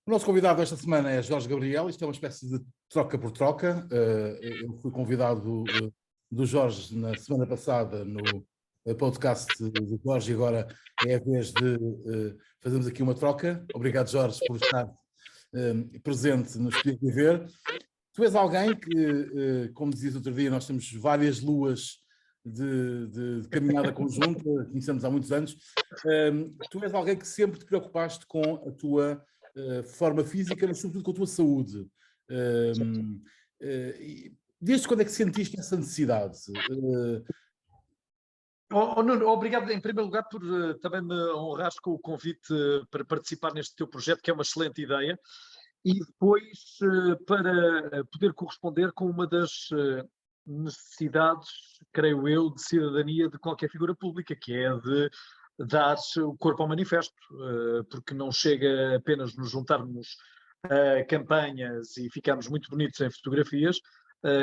O nosso convidado esta semana é Jorge Gabriel. Isto é uma espécie de troca por troca. Eu fui convidado do Jorge na semana passada no podcast do Jorge e agora é a vez de fazermos aqui uma troca. Obrigado, Jorge, por estar presente no Espírito de Ver. Tu és alguém que, como dizias outro dia, nós temos várias luas de caminhada conjunta, conhecemos há muitos anos. Tu és alguém que sempre te preocupaste com a tua forma física, mas sobretudo com a tua saúde. Desde quando é que sentiste essa necessidade? Nuno, obrigado em primeiro lugar por também me honrares com o convite para participar neste teu projeto, que é uma excelente ideia, e depois para poder corresponder com uma das necessidades, creio eu, de cidadania de qualquer figura pública, que é de dar o corpo ao manifesto, porque não chega apenas nos juntarmos a campanhas e ficarmos muito bonitos em fotografias,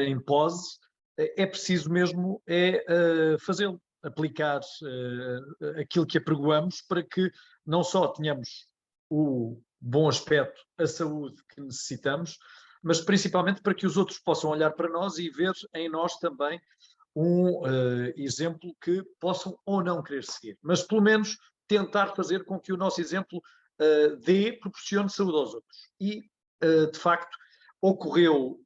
em pose, é preciso mesmo fazê-lo, aplicar aquilo que apregoamos para que não só tenhamos o bom aspecto, a saúde que necessitamos, mas principalmente para que os outros possam olhar para nós e ver em nós também um exemplo que possam ou não querer seguir, mas pelo menos tentar fazer com que o nosso exemplo proporcione saúde aos outros. E, de facto, ocorreu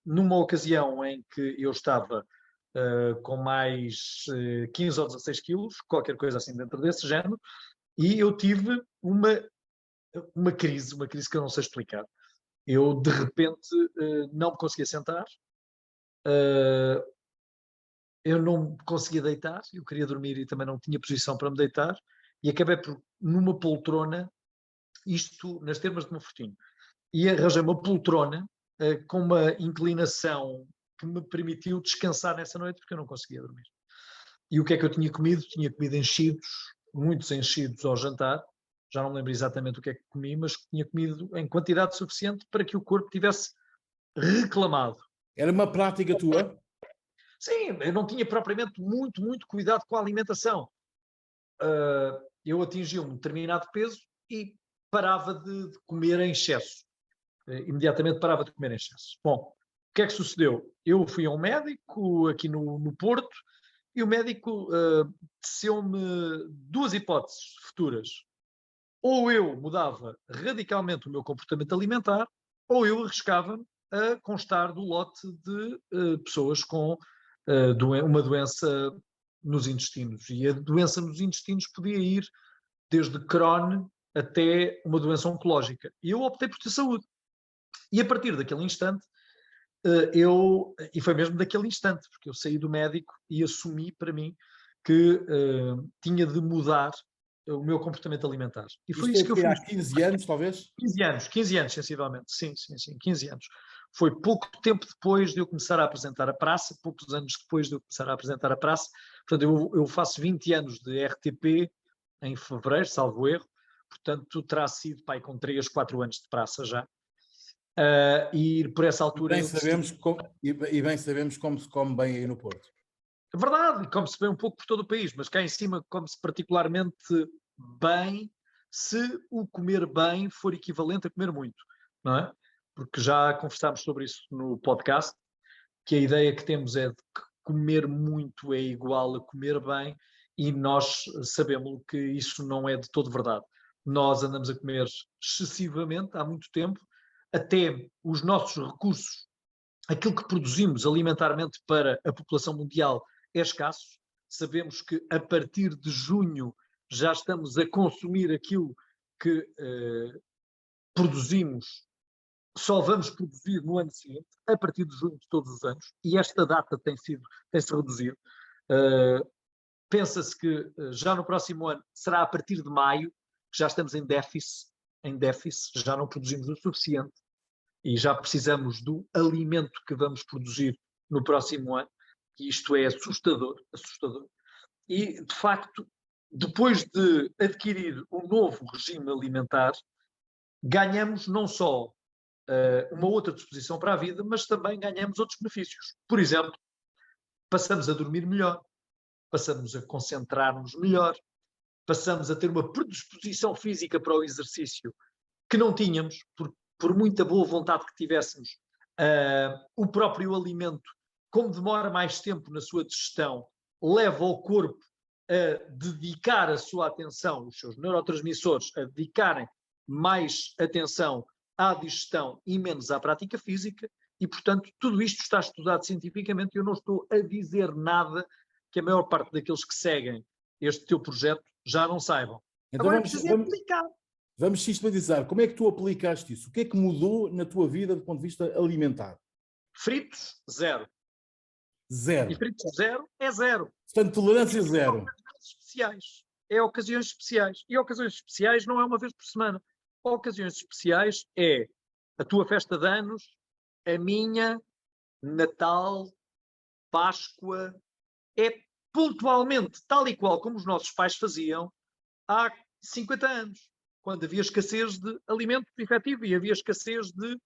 numa ocasião em que eu estava com mais 15 ou 16 quilos, qualquer coisa assim dentro desse género, e eu tive uma crise que eu não sei explicar. Eu, de repente, não me conseguia sentar, eu não conseguia deitar, eu queria dormir e também não tinha posição para me deitar, e acabei por, numa poltrona, isto nas termas de Monfortinho, e arranjei uma poltrona com uma inclinação que me permitiu descansar nessa noite, porque eu não conseguia dormir. E o que é que eu tinha comido? Tinha comido enchidos, muitos enchidos ao jantar, já não me lembro exatamente o que é que comi, mas tinha comido em quantidade suficiente para que o corpo tivesse reclamado. Era uma prática tua? Sim, eu não tinha propriamente muito cuidado com a alimentação. Eu atingia um determinado peso e parava de comer em excesso. Imediatamente parava de comer em excesso. Bom, o que é que sucedeu? Eu fui a um médico aqui no Porto e o médico teceu-me duas hipóteses futuras. Ou eu mudava radicalmente o meu comportamento alimentar, ou eu arriscava-me a constar do lote de pessoas com uma doença nos intestinos. E a doença nos intestinos podia ir desde Crohn até uma doença oncológica. E eu optei por ter saúde. E a partir daquele instante, e foi mesmo daquele instante, porque eu saí do médico e assumi para mim que tinha de mudar o meu comportamento alimentar. E foi isso que eu fiz. Há 15 anos, talvez? 15 anos, sensivelmente. Sim, 15 anos. Foi pouco tempo depois de eu começar a apresentar a praça, poucos anos depois de eu começar a apresentar a praça. Portanto, eu faço 20 anos de RTP em fevereiro, salvo erro. Portanto, terá sido, pai, com 3, 4 anos de praça já. E por essa altura... Bem sabemos como se come bem aí no Porto. É verdade, come-se bem um pouco por todo o país, mas cá em cima come-se particularmente bem se o comer bem for equivalente a comer muito, não é? Porque já conversámos sobre isso no podcast, que a ideia que temos é de que comer muito é igual a comer bem, e nós sabemos que isso não é de todo verdade. Nós andamos a comer excessivamente há muito tempo, até os nossos recursos, aquilo que produzimos alimentarmente para a população mundial é escasso. Sabemos que a partir de junho já estamos a consumir aquilo que produzimos, só vamos produzir no ano seguinte, a partir de junho de todos os anos, e esta data tem-se reduzido. Pensa-se que já no próximo ano será a partir de maio, que já estamos em déficit, já não produzimos o suficiente e já precisamos do alimento que vamos produzir no próximo ano, e isto é assustador. E, de facto, depois de adquirir um novo regime alimentar, ganhamos não só uma outra disposição para a vida, mas também ganhamos outros benefícios. Por exemplo, passamos a dormir melhor, passamos a concentrar-nos melhor, passamos a ter uma predisposição física para o exercício que não tínhamos, por muita boa vontade que tivéssemos, o próprio alimento, como demora mais tempo na sua digestão, leva o corpo a dedicar a sua atenção, os seus neurotransmissores, a dedicarem mais atenção à digestão e menos à prática física, e, portanto, tudo isto está estudado cientificamente e eu não estou a dizer nada que a maior parte daqueles que seguem este teu projeto já não saibam. Então Agora é preciso aplicar. Vamos sistematizar. Como é que tu aplicaste isso? O que é que mudou na tua vida do ponto de vista alimentar? Fritos, zero. Zero. E fritos zero é zero. Portanto, tolerância zero. Especiais. É ocasiões especiais. E ocasiões especiais não é uma vez por semana. Ocasiões especiais é a tua festa de anos, a minha, Natal, Páscoa. É pontualmente, tal e qual como os nossos pais faziam há 50 anos, quando havia escassez de alimento efetivo e havia escassez de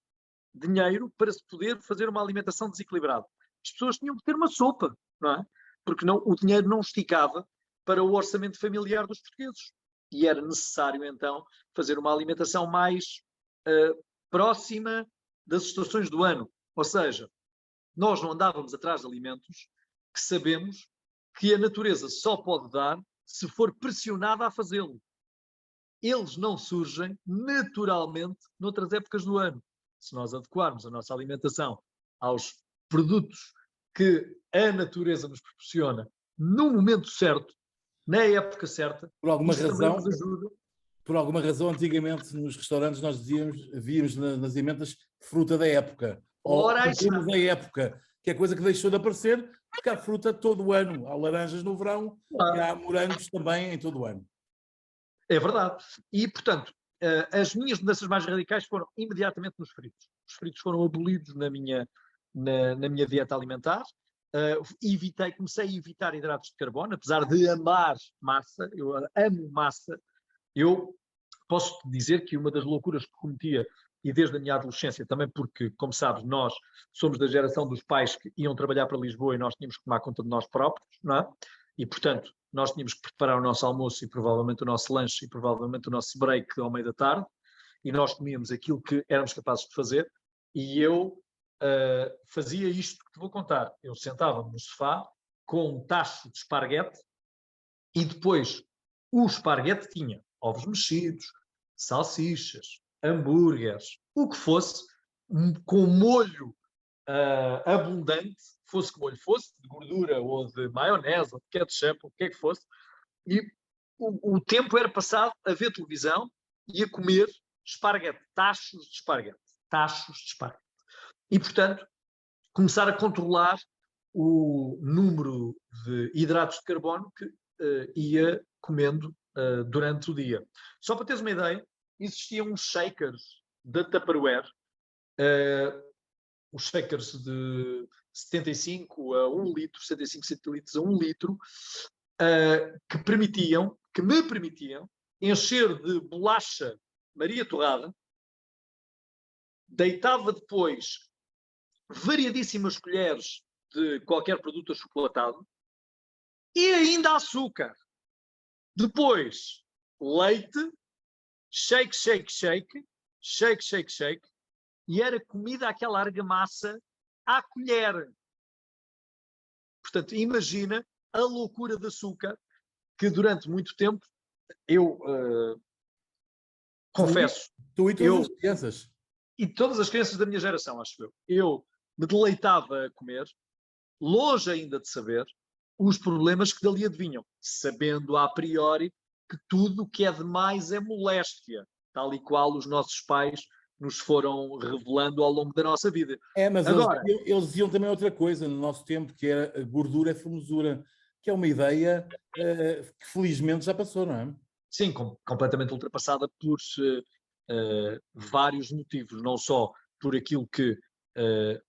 dinheiro para se poder fazer uma alimentação desequilibrada. As pessoas tinham que ter uma sopa, não é? Porque não, o dinheiro não esticava para o orçamento familiar dos portugueses. E era necessário, então, fazer uma alimentação mais próxima das estações do ano. Ou seja, nós não andávamos atrás de alimentos que sabemos que a natureza só pode dar se for pressionada a fazê-lo. Eles não surgem naturalmente noutras épocas do ano. Se nós adequarmos a nossa alimentação aos produtos que a natureza nos proporciona no momento certo, na época certa, por alguma razão, nos ajuda. Por alguma razão, antigamente nos restaurantes nós víamos nas emendas fruta da época. Ou fruta da época, que é coisa que deixou de aparecer, porque há fruta todo o ano. Há laranjas no verão e há morangos também em todo o ano. É verdade. E, portanto, as minhas mudanças mais radicais foram imediatamente nos fritos. Os fritos foram abolidos na minha dieta alimentar. Comecei a evitar hidratos de carbono, apesar de amar massa. Eu amo massa. Eu posso dizer que uma das loucuras que cometia, e desde a minha adolescência, também porque, como sabes, nós somos da geração dos pais que iam trabalhar para Lisboa e nós tínhamos que tomar conta de nós próprios, não é? E, portanto, nós tínhamos que preparar o nosso almoço e provavelmente o nosso lanche e provavelmente o nosso break ao meio da tarde, e nós comíamos aquilo que éramos capazes de fazer, e eu fazia isto que te vou contar. Eu sentava-me no sofá com um tacho de esparguete e depois o esparguete tinha ovos mexidos, salsichas, hambúrgueres, o que fosse, com molho abundante, fosse que molho fosse, de gordura ou de maionese ou de ketchup, o que é que fosse, e o tempo era passado a ver televisão e a comer esparguete, tachos de esparguete. E, portanto, começar a controlar o número de hidratos de carbono que ia comendo durante o dia. Só para teres uma ideia, existiam uns shakers da Tupperware, os shakers de 75 a 1 litro, 75 centilitros a 1 litro, que me permitiam encher de bolacha Maria Torrada, deitava depois variadíssimas colheres de qualquer produto achocolatado e ainda açúcar. Depois, leite, shake, e era comida àquela argamassa à colher. Portanto, imagina a loucura de açúcar que durante muito tempo eu confesso. Tu e todas as crianças. E todas as crianças da minha geração, acho eu. Eu me deleitava a comer, longe ainda de saber os problemas que dali advinham, sabendo a priori que tudo o que é demais é moléstia, tal e qual os nossos pais nos foram revelando ao longo da nossa vida. Mas agora, eles diziam também outra coisa no nosso tempo, que era a gordura é formosura, que é uma ideia que felizmente já passou, não é? Sim, completamente ultrapassada por vários motivos, não só por aquilo que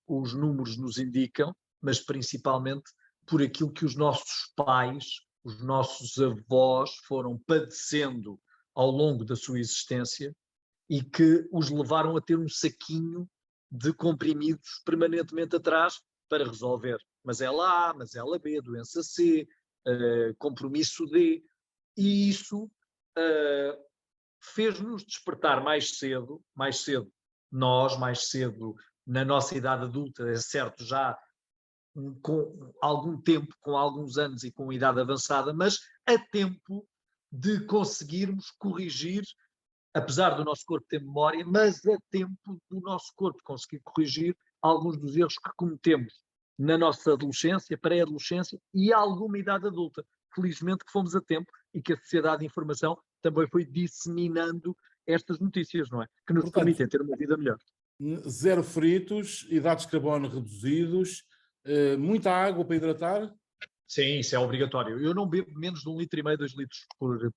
os números nos indicam, mas principalmente por aquilo que os nossos pais, os nossos avós foram padecendo ao longo da sua existência e que os levaram a ter um saquinho de comprimidos permanentemente atrás para resolver mazela A, mazela B, doença C, compromisso D, e isso fez-nos despertar mais cedo, nós, mais cedo, na nossa idade adulta, é certo, já com algum tempo, com alguns anos e com idade avançada, mas a tempo de conseguirmos corrigir, apesar do nosso corpo ter memória, mas a tempo do nosso corpo conseguir corrigir alguns dos erros que cometemos na nossa adolescência, pré-adolescência e alguma idade adulta. Felizmente que fomos a tempo e que a sociedade de informação também foi disseminando estas notícias, não é? Que nos permitem ter uma vida melhor. Zero fritos, hidratos de carbono reduzidos, muita água para hidratar? Sim, isso é obrigatório. Eu não bebo menos de 1,5 litro, 2 litros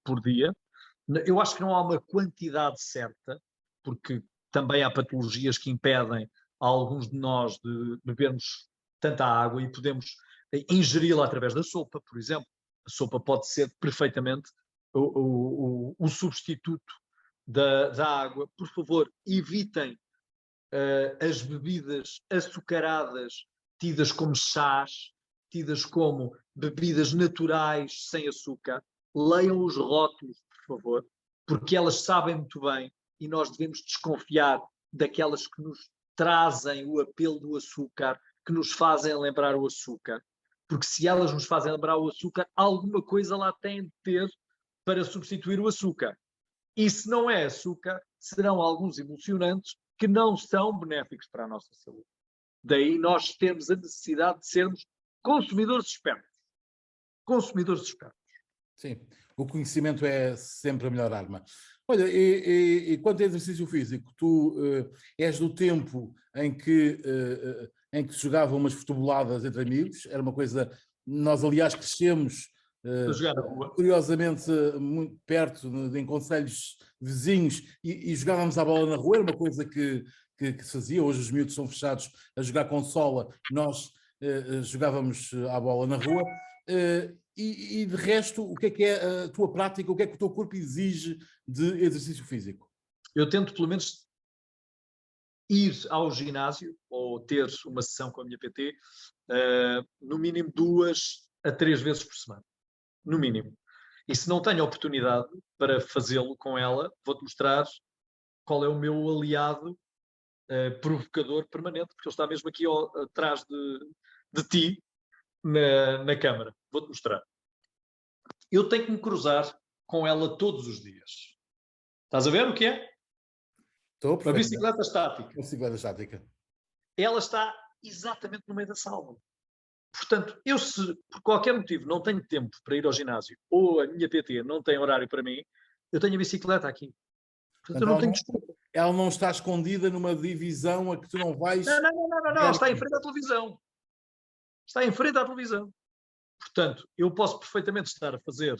por dia. Eu acho que não há uma quantidade certa, porque também há patologias que impedem a alguns de nós de bebermos tanta água e podemos ingeri-la através da sopa, por exemplo. A sopa pode ser perfeitamente o substituto da água. Por favor, evitem as bebidas açucaradas, tidas como chás, tidas como bebidas naturais sem açúcar. Leiam os rótulos, por favor, porque elas sabem muito bem e nós devemos desconfiar daquelas que nos trazem o apelo do açúcar, que nos fazem lembrar o açúcar. Porque se elas nos fazem lembrar o açúcar, alguma coisa lá tem de ter para substituir o açúcar. E se não é açúcar, serão alguns emulsionantes que não são benéficos para a nossa saúde. Daí nós temos a necessidade de sermos consumidores espertos. Consumidores espertos. Sim, o conhecimento é sempre a melhor arma. Olha, e quanto a exercício físico, tu és do tempo em que se jogavam umas futeboladas entre amigos, era uma coisa, nós aliás crescemos curiosamente muito perto, em concelhos vizinhos, e jogávamos a bola na rua, era uma coisa que se fazia. Hoje os miúdos são fechados a jogar consola, nós jogávamos a bola na rua. E de resto, o que é a tua prática, o que é que o teu corpo exige de exercício físico? Eu tento pelo menos ir ao ginásio ou ter uma sessão com a minha PT no mínimo 2 a 3 vezes por semana, no mínimo. E se não tenho oportunidade para fazê-lo com ela, vou-te mostrar qual é o meu aliado provocador permanente, porque ele está mesmo aqui atrás de ti, na câmara. Vou-te mostrar. Eu tenho que me cruzar com ela todos os dias. Estás a ver o que é? Estou, uma bicicleta estática. Uma bicicleta estática. Ela está exatamente no meio da sala. Portanto, eu se por qualquer motivo não tenho tempo para ir ao ginásio ou a minha PT não tem horário para mim, eu tenho a bicicleta aqui. Portanto, eu não tenho desculpa. Ela não está escondida numa divisão a que tu não vais... Não. Está em frente à televisão. Está em frente à televisão. Portanto, eu posso perfeitamente estar a fazer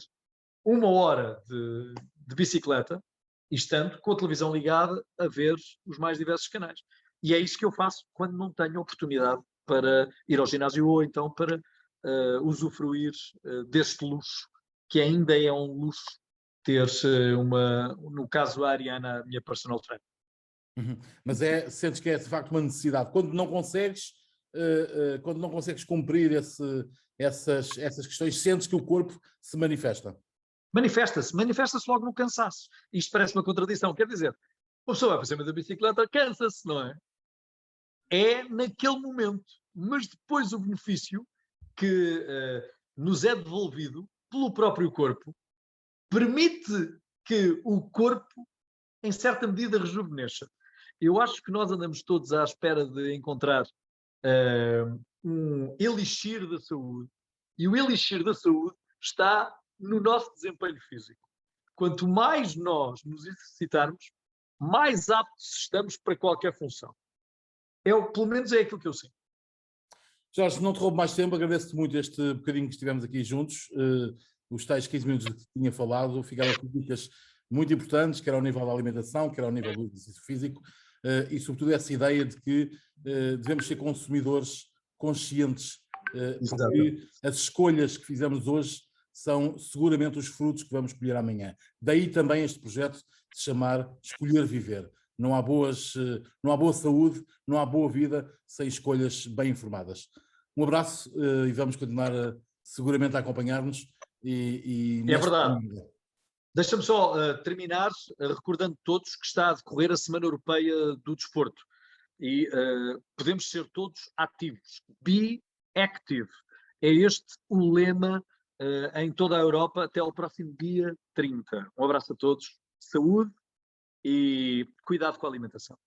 1 hora de bicicleta e estando com a televisão ligada a ver os mais diversos canais. E é isso que eu faço quando não tenho oportunidade para ir ao ginásio ou então para usufruir deste luxo, que ainda é um luxo ter no caso a Ariana, a minha personal trainer. Mas sentes que é de facto uma necessidade. Quando não consegues cumprir essas questões, sentes que o corpo se manifesta? Manifesta-se logo no cansaço. Isto parece uma contradição. Quer dizer, uma pessoa vai fazer da bicicleta, cansa-se, não é? É naquele momento. Mas depois o benefício que nos é devolvido pelo próprio corpo permite que o corpo, em certa medida, rejuvenesça. Eu acho que nós andamos todos à espera de encontrar um elixir da saúde. E o elixir da saúde está no nosso desempenho físico. Quanto mais nós nos exercitarmos, mais aptos estamos para qualquer função. Pelo menos é aquilo que eu sinto. Jorge, não te roubo mais tempo, agradeço-te muito este bocadinho que estivemos aqui juntos. Os tais 15 minutos que tinha falado ficaram com dicas muito importantes, quer ao nível da alimentação, quer ao nível do exercício físico, e sobretudo essa ideia de que devemos ser consumidores conscientes, porque as escolhas que fizemos hoje são seguramente os frutos que vamos colher amanhã. Daí também este projeto se chamar Escolher Viver. Não há boa saúde, não há boa vida sem escolhas bem informadas. Um abraço e vamos continuar seguramente a acompanhar-nos. É verdade. Deixa-me só terminar recordando todos que está a decorrer a Semana Europeia do Desporto e podemos ser todos ativos. Be active. É este o lema em toda a Europa até ao próximo dia 30. Um abraço a todos, saúde e cuidado com a alimentação.